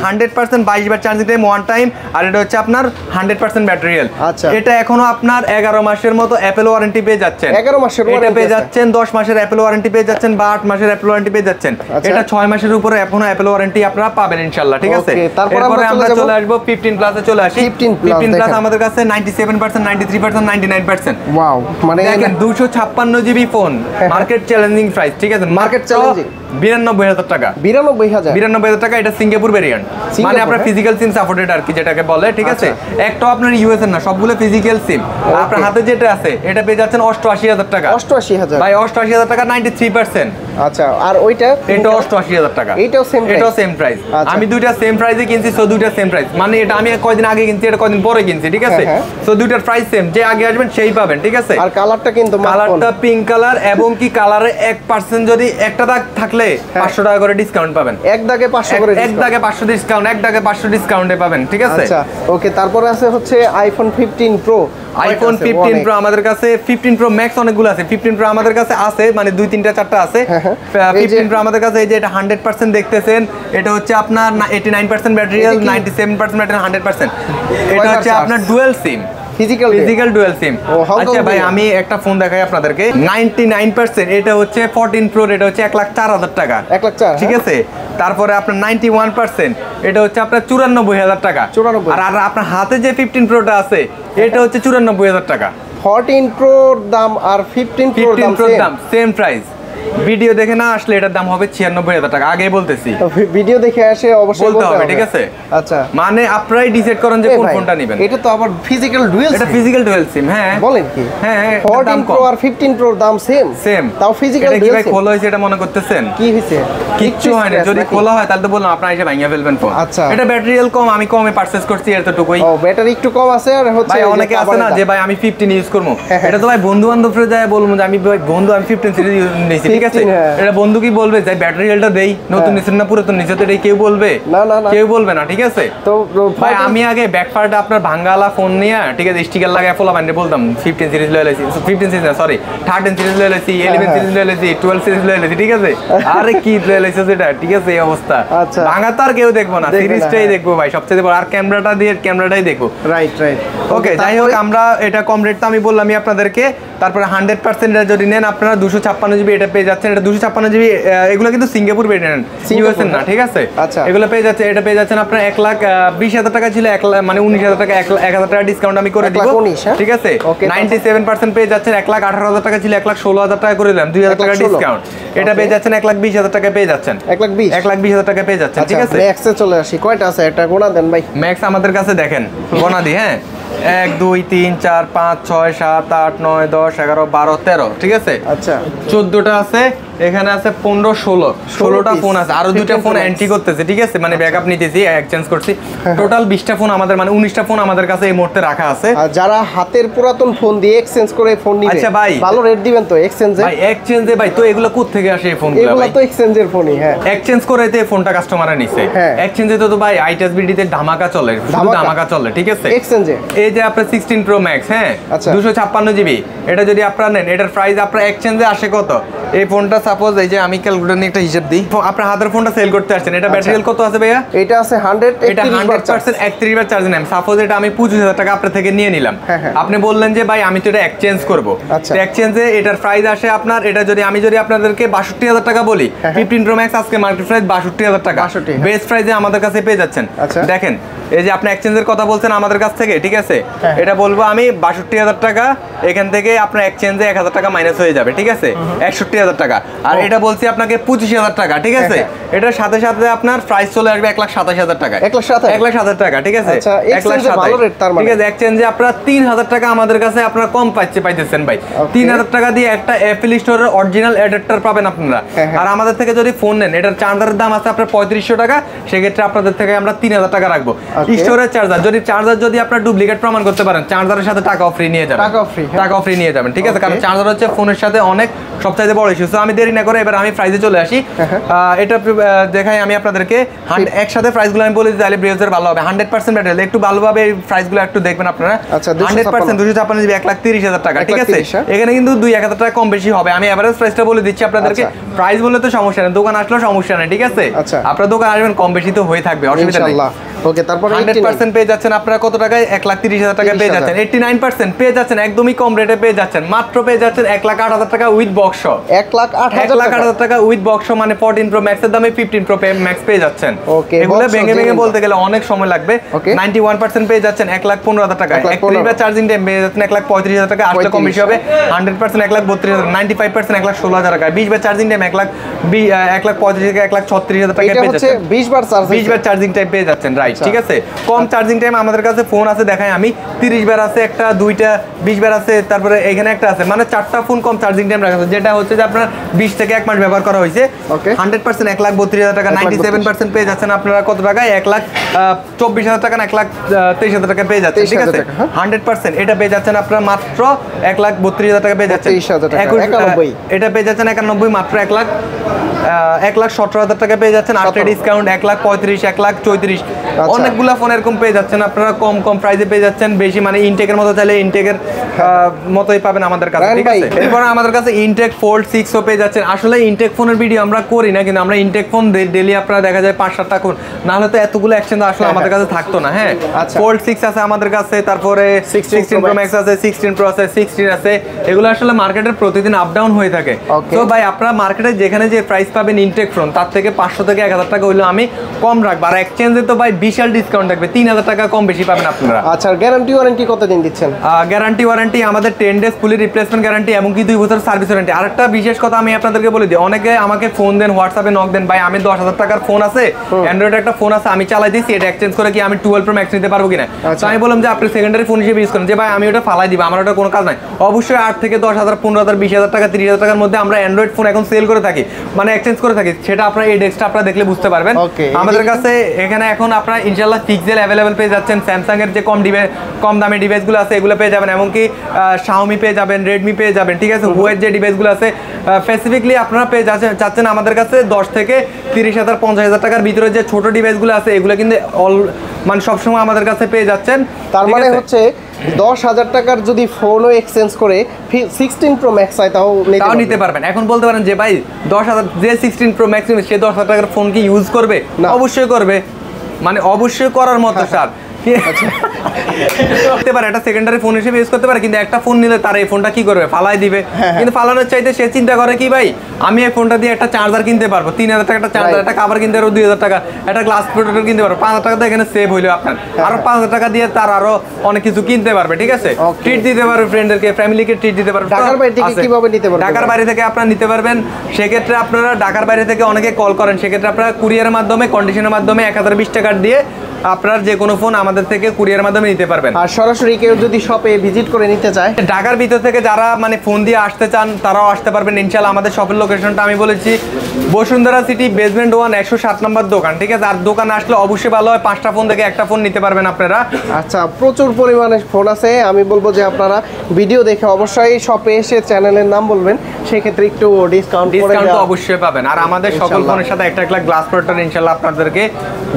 100% 22 বার চার্জিং টাইম, ওয়ান টাইম। আর এটা হচ্ছে আপনার 100% ব্যাটারি হেলথ। এটা এখনো আপনার 11 মাসের মতো অ্যাপেল ওয়ারেন্টি পেয়ে যাচ্ছেন। 11 মাসের ওয়ারেন্টি পেয়ে যাচ্ছেন, 10 মাসের অ্যাপেল ওয়ারেন্টি পেয়ে যাচ্ছেন, বা 8 মাসের অ্যাপেল ওয়ারেন্টি পেয়ে যাচ্ছেন। এটা 6 মাসের উপরে এখনো অ্যাপেল ওয়ারেন্টি আপনারা পাবেন ইনশাআল্লাহ, ঠিক আছে? এরপরে আমরা চলে আসবো 15 প্লাসে চলে আসি। 15 প্লাস আমাদের কাছে 97%, 93%, 99%। ওয়াও, মানে দেখেন 256 GB phone, market challenging price, ঠিক আছে? মার্কেট চ্যালেঞ্জিং 92,000 টাকা। 92,000 টাকা। এটা সিঙ্গাপুর ভেরিয়েন্ট, মানে আপনার ফিজিক্যাল সিম সাপোর্টেড আর কি, যেটাকে বলে, ঠিক আছে? একটা আপনার ইউএস এর না, সবগুলো ফিজিক্যাল সিম। আপনার হাতে যেটা আছে এটা পেয়ে যাচ্ছেন 88,000 টাকা। 88,000 ভাই, 88,000 টাকা, 93%। আচ্ছা, আর ওইটা? এটা 88,000 টাকা। এটাও সেম প্রাইস। আমি দুইটা সেম প্রাইসে কিনছি, সো দুইটা সেম প্রাইস, মানে এটা আমি কয়দিন আগে কিনছি, এটা কয়দিন পরে কিনছি, ঠিক আছে? সো দুইটার প্রাইস সেম, যে আগে আসবেন সেই পাবেন, ঠিক আছে? আর কালারটা কিন্তু, কালারটা পিঙ্ক কালার, এবং কি কালারে 1% যদি একটা দাগ থাকলে 500 টাকা করে ডিসকাউন্ট পাবেন। এক দাগে 500 করে, এক দাগে 500 ডিসকাউন্ট, এক দাগে 500 ডিসকাউন্টে পাবেন, ঠিক আছে? আচ্ছা, ওকে। তারপরে আছে হচ্ছে আইফোন 15 প্রো। আইফোন 15 প্রো আমাদের কাছে, 15 প্রো ম্যাক্স অনেকগুলো আছে। 15 প্রো আমাদের কাছে আছে, মানে 2, 3টা 4টা আছে। 15 প্রো আমাদের কাছে, এই যে এটা 100% দেখতেছেন, এটা হচ্ছে আপনার 89% ব্যাটারি হেলথ, 97% ব্যাটারি, 100%। এটা হচ্ছে আপনার dual SIM, physical dual SIM. আচ্ছা ভাই, আমি একটা ফোন দেখাই আপনাদেরকে। 99% এটা হচ্ছে 14 প্রো, এটা হচ্ছে 1,04,000 টাকা, 1,04,000, ঠিক আছে? তারপরে আপনার 91% এটা হচ্ছে আপনার 94,000 টাকা। আর আপনার হাতে যে 15 প্রোটা আছে এটা হচ্ছে 94,000 টাকা। 14 প্রোর দাম আর 15 প্রোর দাম সেম প্রাইস। ভিডিও দেখে না আসলে এটার দাম হবে 96,000 টাকা, আগেই বলতেছি। ভিডিও দেখে আসে অবশ্যই বলতে হবে, ঠিক আছে? আচ্ছা, মানে আপনারাই ডিসাইড করেন যে কোন ফোনটা নেবেন। এটা তো আবার ফিজিক্যাল ডুয়াল সিম। এটা ফিজিক্যাল ডুয়াল সিম, হ্যাঁ। বলেন কি? হ্যাঁ, 14 প্রো আর 15 প্রোর দাম সেম, তাও ফিজিক্যাল ডুয়াল সিম। এটা কি ভাই খোলা হয়েছে এটা মনে করতেছেন? কি হয়েছে? কিচ্ছু হয় না। যদি খোলা হয় তাহলে তো বললাম আপনারা এসে ভাঙিয়ে ফেলবেন ফোন। আচ্ছা, এটা ব্যাটারি হেলথ কম, আমি কমে পারচেজ করছি, এতটুকুই। ও, ব্যাটারি একটু কম আছে। আর হচ্ছে ভাই অনেকে আছে না যে ভাই আমি 15 ইউজ করব, এটা তো ভাই বন্ধু বান্ধবরা যায় বলবো যে আমি ভাই বন্ধু আমি 15 সিরিজ নিয়েছি, ঠিক আছে এটা বন্ধু কি বলবে যে ব্যাটারি হেলটা দেই নতুন নিছেন না পুরাতন নিছে তো এটা কেউ বলবে না না না কেউ বলবে না ঠিক আছে তো ভাই আমি আগে ব্যাক পার্টটা আপনার ভাঙ্গালা ফোন নিয়ে ঠিক আছে স্টিকার লাগায় ফোলা বানিয়ে বলতাম 15 সিরিজ লয়ে লাইছি 15 সিরিজ না সরি 13 সিরিজ লয়ে লাইছি 11 সিরিজ লয়ে লাইছি 12 সিরিজ লয়ে লাইছি ঠিক আছে আরে কি লয়ে লাইছে সেটা ঠিক আছে এই অবস্থা আচ্ছা ভাঙা তো আর কেউ দেখবো না সিরিজটাই দেখবো ভাই সবচেয়ে বড় আর ক্যামেরাটাই দেখবো রাইট রাইট ওকে যাই হোক আমরা এটা কম রেট তো আমি বললামই আপনাদেরকে তারপরে 100% যদি নেন আপনারা 256 জিবি এটা পেয়ে যাচ্ছেন এটা 256 জিবি এগুলো কিন্তু সিঙ্গাপুর ভেরিয়েন্ট ইউএস এর না ঠিক আছে আচ্ছা এগুলো পেয়ে যাচ্ছে এটা পেয়ে যাচ্ছেন আপনারা 1,20,000 টাকা ছিল 1 লাখ মানে 19,000 টাকা 1,000 টাকা ডিসকাউন্ট আমি করে দিব ঠিক আছে 97% পেয়ে যাচ্ছেন 1,18,000 টাকা ছিল 1,16,000 টাকা করে দিলাম 2,000 টাকা ডিসকাউন্ট এটা পেয়ে যাচ্ছেন 1,20,000 টাকা পেয়ে যাচ্ছেন 1,20,000 টাকা পেয়ে যাচ্ছেন ঠিক আছে ম্যাক্সে চলে আসি কয়টা আছে একটা গোনা দেন ভাই ম্যাক্স আমাদের কাছে দেখেন গোনা দি হ্যাঁ 1 2 3 4 5 6 7 8 9 10 11 12 13 ঠিক আছে আচ্ছা 14টা আছে এখানে আছে 15 16টা ফোন আছে আরো দুইটা ফোন এন্ট্রি করতেছে ঠিক আছে মানে ব্যাকআপ নিতেছি এক্সচেঞ্জ করছি টোটাল 20টা ফোন আমাদের মানে 19টা ফোন আমাদের কাছে এই মুহূর্তে রাখা আছে আর যারা হাতের পুরাতন ফোন দিয়ে এক্সচেঞ্জ করে ফোন নিবে আচ্ছা ভাই ভালো রেট দিবেন তো এক্সচেঞ্জে ভাই এক্সচেঞ্জে ভাই তো এগুলো কোথা থেকে আসে এই ফোনগুলো এগুলো তো এক্সচেঞ্জের ফোনই হ্যাঁ এক্সচেঞ্জ করেতে ফোনটা কাস্টমাররা নিছে এক্সচেঞ্জে তো ভাই আইটাস বিডিতে ধামাকা চলে শুধু ধামাকা চলে ঠিক আছে এক্সচেঞ্জে এই যে আপনার 16 প্রো ম্যাক্স হ্যাঁ 256 জিবি এটা যদি আপনারা নেন এটার প্রাইস আপনার এক্সচেঞ্জে আসে কত এই ফোনটা সাপোজ এই যে আমি ক্যালকুলেটর নিয়ে একটা হিসাব দিই আপনার হাতের ফোনটা সেল করতে আসছেন এটা ব্যাটারি কত আছে ভাইয়া এটা আছে 100 এটা 100% 31 বার চার্জ নেন সাপোজ এটা আমি 25,000 টাকা আপনার থেকে নিয়ে নিলাম আপনি বললেন যে ভাই আমি তো এটা এক্সচেঞ্জ করব তো এক্সচেঞ্জে এটার প্রাইস আসে আপনার এটা যদি আমি আপনাদেরকে 62,000 টাকা বলি 15 প্রো ম্যাক্স আজকে মার্কেট প্রাইস 62,000 টাকা বেস্ট প্রাইসে আমাদের কাছে পেয়ে যাচ্ছেন দেখেন এই যে আপনি এক্সচেঞ্জের কথা বলছেন আমাদের কাছ থেকে ঠিক আছে এটা বলবো আমি 62,000 টাকা এখান থেকে আপনার এক্সচেঞ্জে 1,000 টাকা মাইনাস হয়ে যাবে ঠিক আছে 61,000 টাকা আর এটা বলছি আপনাকে 25,000 টাকা ঠিক আছে এটার সাথে সাথে আপনার প্রাইস চলে আসবে 1,27,000 টাকা 1,27,000 টাকা ঠিক আছে 1,27,000 ঠিক আছে এক্সচেঞ্জে আপনারা 3,000 টাকা আমাদের কাছে আপনারা কম পাইতেছেন ভাই 3,000 টাকা দিয়ে একটা অ্যাপল স্টোরের অরিজিনাল অ্যাডাপ্টার পাবেন আপনারা আর আমাদের থেকে যদি ফোন নেন এটার চার্জারের দাম আছে আপনার 3500 টাকা সেক্ষেত্রে আপনাদের থেকে আমরা 3,000 টাকা রাখবো স্টোরেজ চার্জার যদি আপনার ডুপ্লিকেট প্রমাণ করতে পারেন চার্জারের সাথে টাকাও ফ্রি নিয়ে যাবেন টাকাও ফ্রি নিয়ে যাবেন ঠিক আছে কারণ চার্জার হচ্ছে ফোনের সাথে অনেক সবচাইতে বড় ইস্যু সো আমি দেরি না করে এবার আমি প্রাইসে চলে আসি এটা দেখাই আমি আপনাদেরকে একসাথে প্রাইসগুলো আমি বলে দিই তাহলে ব্রাউজার ভালো হবে 100% ব্যাটারি একটু ভালোভাবে এই প্রাইসগুলো একটু দেখবেন আপনারা 100% 256 জিবি 1,30,000 টাকা ঠিক আছে এখানে কিন্তু 2-1,000 টাকা কম বেশি হবে আমি এভারেজ প্রাইসটা বলে দিচ্ছি আপনাদেরকে প্রাইস বলে তো সমস্যা নেই দোকান আসলেও সমস্যা নেই ঠিক আছে আপনারা দোকান আসবেন কম বেশি তো হয়ে থাকবে অসুবিধা নেই ওকে তারপর 100% পেয়ে যাচ্ছেন আপনারা কত টাকায় 1,30,000 টাকা পেয়ে যাচ্ছেন 89% পেয়ে যাচ্ছেন একদমই কম রেটে পেয়ে যাচ্ছেন মাত্র পেয়ে যাচ্ছেন 1,08,000 টাকা উইথ বক্স 1,08,000 টাকা উইথ বক্স মানে 14 প্রো ম্যাক্স এর দামে 15 প্রো ম্যাক্স পেয়ে যাচ্ছেন এগুলো ভেঙে বলতে গেলে অনেক সময় লাগবে 91% পেয়ে যাচ্ছেন 1,15,000 টাকা 1 চার্জিং টাইম পেয়ে যাচ্ছেন 1,35,000 টাকা আসলে কম বেশি হবে 100% 1,32,000 95% 1,16,000 টাকা 20 বার চার্জিং টাইম 1,35,000 থেকে 1,36,000 টাকা পেয়ে যাচ্ছেন 20 বার চার্জিং টাইম পেয়ে যাচ্ছেন রাইট ঠিক আছে কম চার্জিং টাইম আমাদের কাছে ফোন আছে দেখাই আমি 30 বার আছে একটা দুইটা 20 বার আছে তারপরে এখানে একটা আছে মানে 4টা ফোন কম চার্জিং টাইম রাখা আছে যেটা হচ্ছে যে আপনার 20 থেকে 1 মাস ব্যবহার করা হয়েছে 100% 1,32,000 টাকা 97% পেয়ে যাচ্ছেন আপনারা কত টাকায় 1,24,000 টাকা না 1,23,000 টাকা পেয়ে যাচ্ছেন ঠিক আছে 100% এটা পেয়ে যাচ্ছেন আপনারা মাত্র 1,32,000 টাকা পেয়ে যাচ্ছেন এটা পেয়ে যাচ্ছেন 91 মাত্র 1,17,000 টাকা পেয়ে যাচ্ছেন আফটার ডিসকাউন্ট 1,35,000 1,34,000 অনেকগুলা ফোন এরকম পেয়ে যাচ্ছেন আপনারা কম প্রাইসে পেয়ে যাচ্ছেন বেশি মানে ইনটেকের মতো চাইলে ইনটেকের মতোই পাবেন আমাদের কাছে ঠিক আছে এরপর আমাদের কাছে ইনটেক ফোল্ড 6 ও পেয়ে যাচ্ছেন আসলে ইনটেক ফোনের ভিডিও আমরা করি না কিন্তু আমরা ইনটেক ফোন ডেইলি আপনারা দেখা যায় 5-7টা ফোন না হলে তো এতগুলো এক্সচেঞ্জ আসলে আমাদের কাছে থাকতো না হ্যাঁ ফোল্ড 6 আছে আমাদের কাছে তারপরে 16 প্রো ম্যাক্স আছে 16 প্রো আছে 16 আছে এগুলো আসলে মার্কেটের প্রতিদিন আপ ডাউন হয়ে থাকে তো ভাই আপনারা মার্কেটে যেখানে যে প্রাইস পাবেন ইনটেক ফোন তার থেকে 500 থেকে 1,000 টাকা হইলো আমি কম রাখবো আর এক্সচেঞ্জে তো ভাই বিশাল ডিসকাউন্ট থাকবে 3,000 টাকা কম বেশি পাবেন আপনারা আচ্ছা গ্যারান্টি ওয়ারেন্টি কতদিন দিচ্ছেন গ্যারান্টি ওয়ারেন্টি আমাদের 10 ডেজ ফুলি রিপ্লেসমেন্ট গ্যারান্টি এবং কি 2 বছর সার্ভিস ওয়ারেন্টি আরেকটা বিশেষ কথা আমি আপনাদেরকে বলে দিই অনেকে আমাকে ফোন দেন হোয়াটসঅ্যাপে নক দেন ভাই আমি 10,000 টাকার ফোন আছে অ্যান্ড্রয়েড একটা ফোন আছে আমি চালাই দিছি এটা এক্সচেঞ্জ করে কি আমি 12 প্রো ম্যাক্স নিতে পারবো কিনা তো আমি বললাম যে আপনি সেকেন্ডারি ফোন হিসেবে ইউজ করেন যে ভাই আমি ওটা ফালাই দিব আমার ওটা কোনো কাজ নাই অবশ্যই 8 থেকে 10,000 15,000 20,000 টাকা 30,000 টাকার মধ্যে আমরা অ্যান্ড্রয়েড ফোন এখন সেল করে থাকি মানে এক্সচেঞ্জ করে থাকি সেটা আপনারা এই ডেস্কটা আপনারা দেখলে বুঝতে পারবেন আমাদের কাছে এখানে এখন আপনারা আপনারা ইনশাআল্লাহ পিক্সেল অ্যাভেলেবেল পেয়ে যাচ্ছেন, স্যামসাং এর যে কম দামি ডিভাইসগুলো আছে এগুলো পেয়ে যাবেন, এমনকি শাওমি পেয়ে যাবেন, রেডমি পেয়ে যাবেন, ঠিক আছে। হুয়াওয়ের যে ডিভাইসগুলো আছে স্পেসিফিকলি আপনারা পেয়ে চাচ্ছেন আমাদের কাছে 10 থেকে 30,000 50,000 টাকার ভিতরে যে ছোট ডিভাইসগুলো আছে এগুলো কিন্তু মানে সবসময় আমাদের কাছে পেয়ে যাচ্ছেন। তার মানে হচ্ছে 10,000 টাকার যদি ফোনও এক্সচেঞ্জ করে 16 প্রো ম্যাক্স হয় তাও নিতে পারবেন। এখন বলতে পারেন যে ভাই 10,000 যে 16 প্রো ম্যাক্স সে 10,000 টাকার ফোন কি ইউজ করবে? অবশ্যই করবে, মানে অবশ্যই করার মতো স্যার। করতে পারে একটা সেকেন্ডারি ফোন হিসেবে ইউজ করতে পারে, কিন্তু একটা ফোন নিলে তার এই ফোনটা কি করবে? ফালাই দিবে। কিন্তু ফালানোর চাইতে সে চিন্তা করে কি ভাই আমি এই ফোনটা দিয়ে একটা চার্জার কিনতে পারবো, 3,000 টাকা একটা চার্জার, একটা কভার কিনতে পারবো 2,000 টাকা, একটা গ্লাস প্রোটেক্টর কিনতে পারবো 5,000 টাকা, তো এখানে সেভ হইলো আপনার। আরো 5,000 টাকা দিয়ে তার আরো অনেক কিছু কিনতে পারবে, ঠিক আছে। ট্রিট দিতে পারবে ফ্রেন্ডদেরকে, ফ্যামিলিকে ট্রিট দিতে পারবে। ঢাকার বাইরে থেকে কিভাবে নিতে পারবেন? ঢাকার বাইরে থেকে আপনারা নিতে পারবেন। সেক্ষেত্রে আপনারা ঢাকার বাইরে থেকে অনেকে কল করেন, সেক্ষেত্রে আপনারা কুরিয়ারের মাধ্যমে কন্ডিশনের মাধ্যমে 1020 টাকা দিয়ে আপনার যে কোনো ফোন আমাদের থেকে কুরিয়ার মাধ্যমে নিতে পারবেন। আর সরাসরি কেউ যদি শপে ভিজিট করে নিতে চায়, ঢাকার ভিতর থেকে যারা মানে ফোন দিয়ে আসতে চান তারাও আসতে পারবেন ইনশাআল্লাহ। আমাদের শপের লোকেশনটা আমি বলেছি বসুন্ধরা সিটি বেসমেন্ট 1 107 নম্বর দোকান, ঠিক আছে। আর দোকানে আসলে অবশ্যই ভালো হয় 5টা ফোন থেকে একটা ফোন নিতে পারবেন আপনারা। আচ্ছা, প্রচুর পরিমাণে ফোন আছে। আমি বলবো যে আপনারা ভিডিও দেখে অবশ্যই শপে এসে চ্যানেলের নাম বলবেন, সেক্ষেত্রে একটু ডিসকাউন্ট তো অবশ্যই পাবেন। আর আমাদের সকল ফোনের সাথে একটা গ্লাস প্রোটেক্টর ইনশাআল্লাহ আপনাদেরকে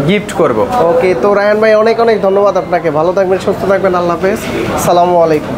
গিফট করব। ওকে, তো রায়হান ভাই অনেক অনেক ধন্যবাদ আপনাকে। ভালো থাকবেন, সুস্থ থাকবেন, আল্লাহ হাফেজ, আসসালামু আলাইকুম।